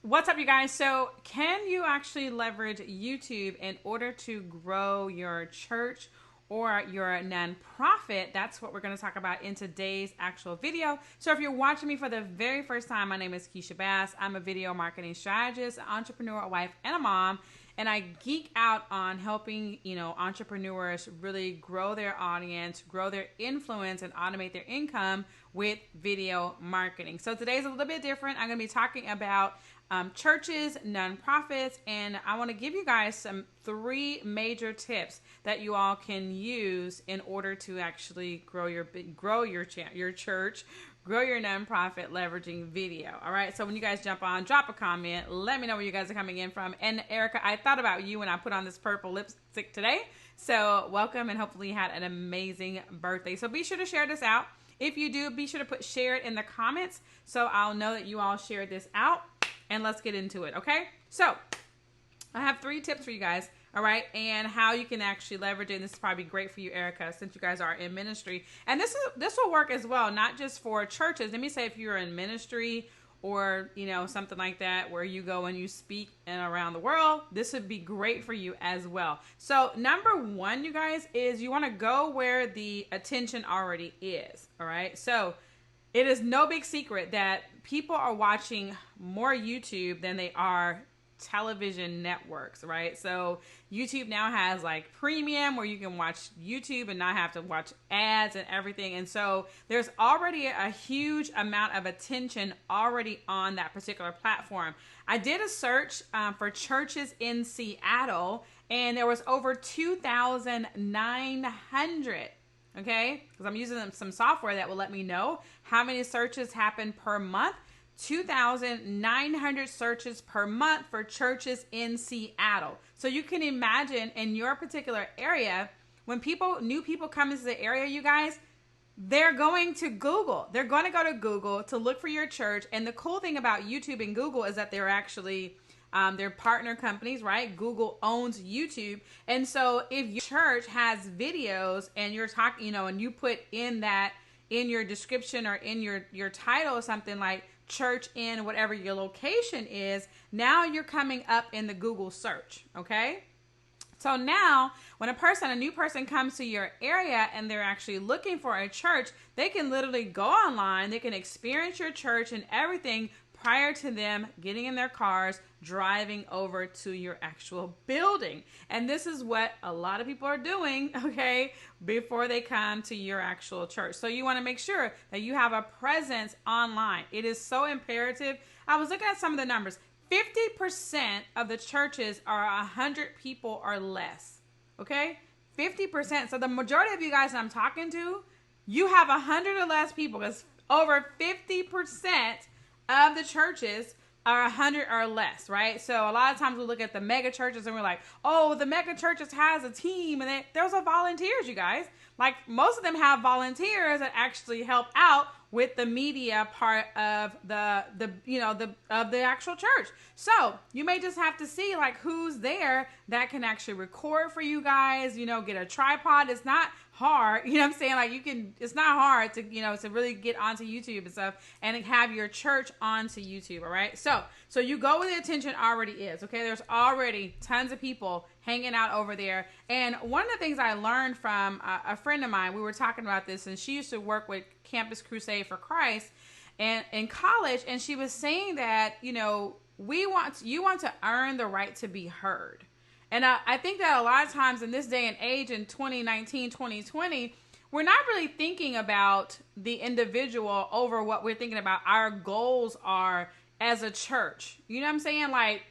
What's up, you guys? So can you actually leverage YouTube in order to grow your church or your nonprofit? That's what we're going to talk about in today's actual video. So if you're watching me for the very first time, my name is Keysha Bass. I'm a video marketing strategist, an entrepreneur, a wife, and a mom. And I geek out on helping, entrepreneurs really grow their audience, grow their influence, and automate their income with video marketing. So today's a little bit different. I'm going to be talking about churches, nonprofits, and I want to give you guys three major tips that you all can use in order to actually grow your church, grow your nonprofit leveraging video. All right. So when you guys jump on, drop a comment. Let me know where you guys are coming in from. And Erica, I thought about you when I put on this purple lipstick today. So welcome, and hopefully you had an amazing birthday. So be sure to share this out. If you do, be sure to share it in the comments so I'll know that you all shared this out. And let's get into it, okay? So I have three tips for you guys, all right, and how you can actually leverage it. And this is probably great for you, Erica, since you guys are in ministry. And this will work as well, not just for churches. Let me say if you're in ministry or, something like that where you go and you speak and around the world, this would be great for you as well. So number one, you guys, is you want to go where the attention already is, all right? So it is no big secret that people are watching more YouTube than they are television networks, right? So YouTube now has like premium where you can watch YouTube and not have to watch ads and everything. And so there's already a huge amount of attention already on that particular platform. I did a search for churches in Seattle, and there was over 2,900. Okay, because I'm using some software that will let me know how many searches happen per month. 2,900 searches per month for churches in Seattle. So you can imagine in your particular area, when new people come into the area, you guys, they're going to Google. They're going to go to Google to look for your church. And the cool thing about YouTube and Google is that they're actually they're partner companies, right? Google owns YouTube. And so if your church has videos and you're talking, and you put in your description or in your title or something like church in whatever your location is, now you're coming up in the Google search, okay? So now when a new person comes to your area and they're actually looking for a church, they can literally go online, they can experience your church and everything prior to them getting in their cars, driving over to your actual building. And this is what a lot of people are doing, okay, before they come to your actual church. So you want to make sure that you have a presence online. It is so imperative. I was looking at some of the numbers. 50% of the churches are 100 people or less, okay? 50%. So the majority of you guys that I'm talking to, you have 100 or less people, because over 50% of the churches are 100 or less, right? So a lot of times we look at the mega churches and we're like, oh, the mega churches has a team, and there's volunteers, you guys. Like most of them have volunteers that actually help out with the media part of the actual church. So you may just have to see like who's there that can actually record for you guys, get a tripod. It's not hard, I'm saying? Like it's not hard to, to really get onto YouTube and stuff and have your church onto YouTube, all right? So you go where the attention already is, okay? There's already tons of people hanging out over there. And one of the things I learned from a friend of mine, we were talking about this, and she used to work with Campus Crusade for Christ and in college, and she was saying that, you want to earn the right to be heard. And I think that a lot of times in this day and age, in 2019, 2020, we're not really thinking about the individual over what we're thinking about our goals are as a church. You know what I'm saying? Like,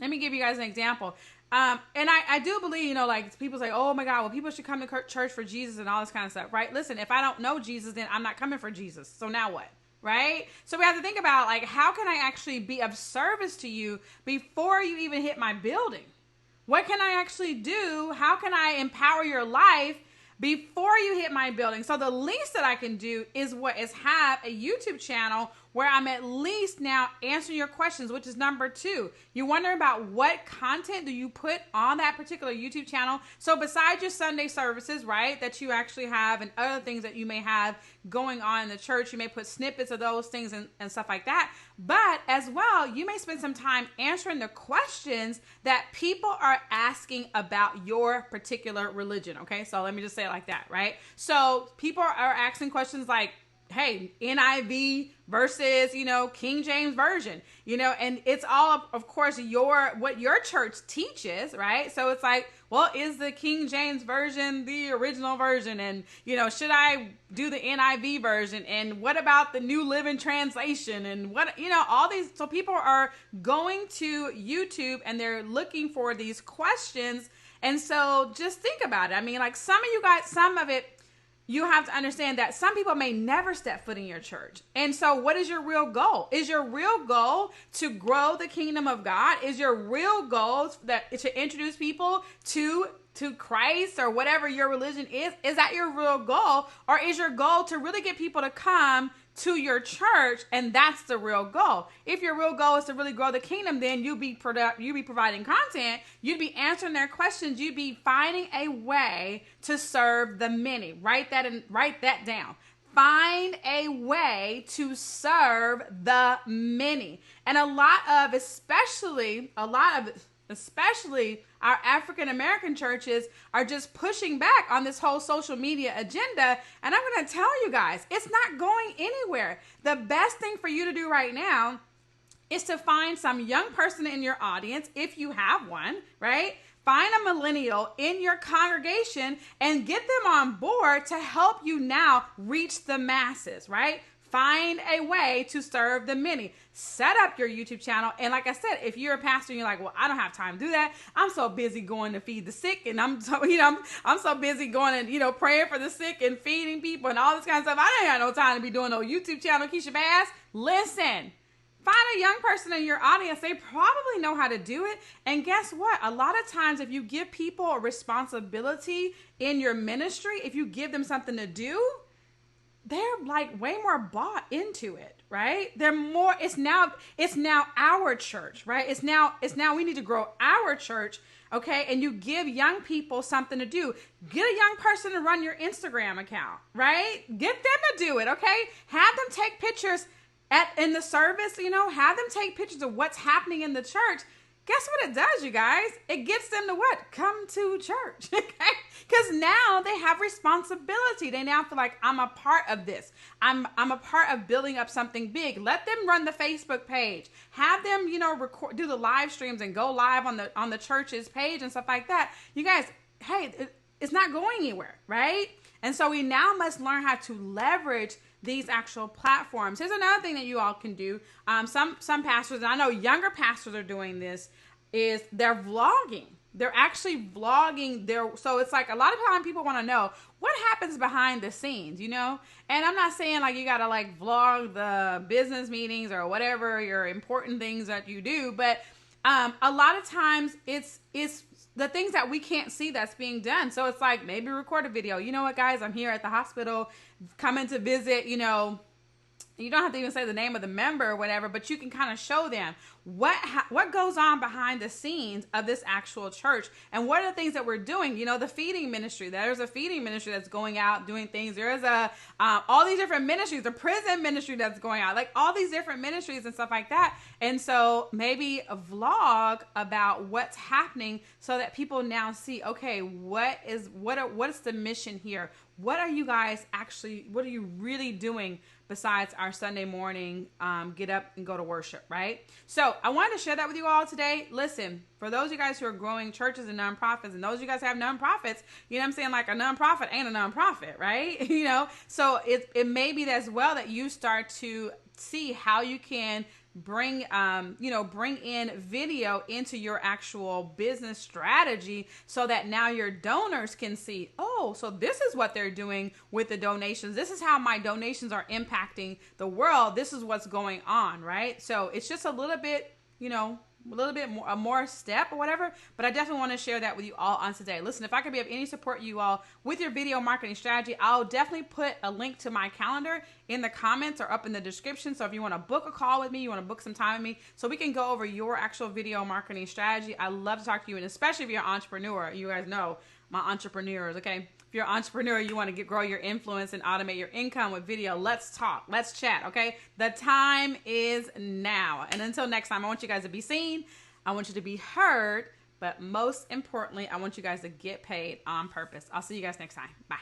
let me give you guys an example. And I do believe, like people say, oh my God, well, people should come to church for Jesus and all this kind of stuff, right? Listen, if I don't know Jesus, then I'm not coming for Jesus. So now what? Right? So we have to think about, like, how can I actually be of service to you before you even hit my building? What can I actually do? How can I empower your life before you hit my building? So the least that I can do is have a YouTube channel where I'm at least now answering your questions, which is number 2. You wonder about what content do you put on that particular YouTube channel. So besides your Sunday services, right, that you actually have and other things that you may have going on in the church, you may put snippets of those things and stuff like that. But as well, you may spend some time answering the questions that people are asking about your particular religion. Okay, so let me just say it like that, right? So people are asking questions like, hey, NIV versus, King James Version, and it's all, of course, what your church teaches, right? So it's like, well, is the King James Version the original version? And, should I do the NIV version? And what about the New Living Translation? And what, all these, so people are going to YouTube and they're looking for these questions. And so just think about it. I mean, like some of you guys, some of it, you have to understand that some people may never step foot in your church. And so what is your real goal? Is your real goal to grow the kingdom of God? Is your real goal to introduce people to Christ or whatever your religion is? Is that your real goal? Or is your goal to really get people to come to your church, and that's the real goal? If your real goal is to really grow the kingdom, then you'd be providing content, you'd be answering their questions, you'd be finding a way to serve the many. Write that down. Find a way to serve the many. And especially our African American churches are just pushing back on this whole social media agenda. And I'm going to tell you guys, it's not going anywhere. The best thing for you to do right now is to find some young person in your audience, if you have one, right? Find a millennial in your congregation and get them on board to help you now reach the masses, right? Find a way to serve the many. Set up your YouTube channel. And like I said, if you're a pastor and you're like, well, I don't have time to do that. I'm so busy going to feed the sick. And I'm so busy going and, praying for the sick and feeding people and all this kind of stuff. I don't have no time to be doing no YouTube channel, Keysha Bass. Listen, find a young person in your audience. They probably know how to do it. And guess what? A lot of times, if you give people a responsibility in your ministry, if you give them something to do, they're like way more bought into it, right? They're more, it's now our church, right? It's now we need to grow our church, okay? And you give young people something to do. Get a young person to run your Instagram account, right? Get them to do it, okay? Have them take pictures in the service, have them take pictures of what's happening in the church. Guess what it does, you guys? It gets them to what? Come to church, okay? Because now they have responsibility. They now feel like I'm a part of this. I'm a part of building up something big. Let them run the Facebook page. Have them, record, do the live streams and go live on the church's page and stuff like that. You guys, hey, it's not going anywhere, right? And so we now must learn how to leverage these actual platforms. Here's another thing that you all can do. Some pastors, and I know younger pastors are doing this, is they're vlogging. They're actually vlogging so it's like a lot of time people want to know what happens behind the scenes, And I'm not saying like you got to like vlog the business meetings or whatever your important things that you do, but a lot of times it's the things that we can't see that's being done. So it's like maybe record a video. You know what, guys? I'm here at the hospital, coming to visit, You don't have to even say the name of the member or whatever, but you can kind of show them what goes on behind the scenes of this actual church and what are the things that we're doing. The feeding ministry. There's a feeding ministry that's going out doing things. There's all these different ministries, the prison ministry that's going out, like all these different ministries and stuff like that. And so maybe a vlog about what's happening so that people now see, okay, what is the mission here? What are you really doing besides our Sunday morning, get up and go to worship, right? So I wanted to share that with you all today. Listen, for those of you guys who are growing churches and nonprofits, and those of you guys who have nonprofits, you know what I'm saying? Like a nonprofit ain't a nonprofit, right? So it may be as well that you start to see how you can bring in video into your actual business strategy so that now your donors can see, oh, so this is what they're doing with the donations. This is how my donations are impacting the world. This is what's going on, right? So it's just a little bit a little bit more, a more step or whatever, but I definitely want to share that with you all on today. Listen, if I could be of any support you all with your video marketing strategy, I'll definitely put a link to my calendar in the comments or up in the description. So if you want to book a call with me, you want to book some time with me so we can go over your actual video marketing strategy. I love to talk to you, and especially if you're an entrepreneur. You guys know my entrepreneurs, okay? If you're an entrepreneur, you want to grow your influence and automate your income with video, let's talk. Let's chat, okay? The time is now. And until next time, I want you guys to be seen. I want you to be heard. But most importantly, I want you guys to get paid on purpose. I'll see you guys next time. Bye.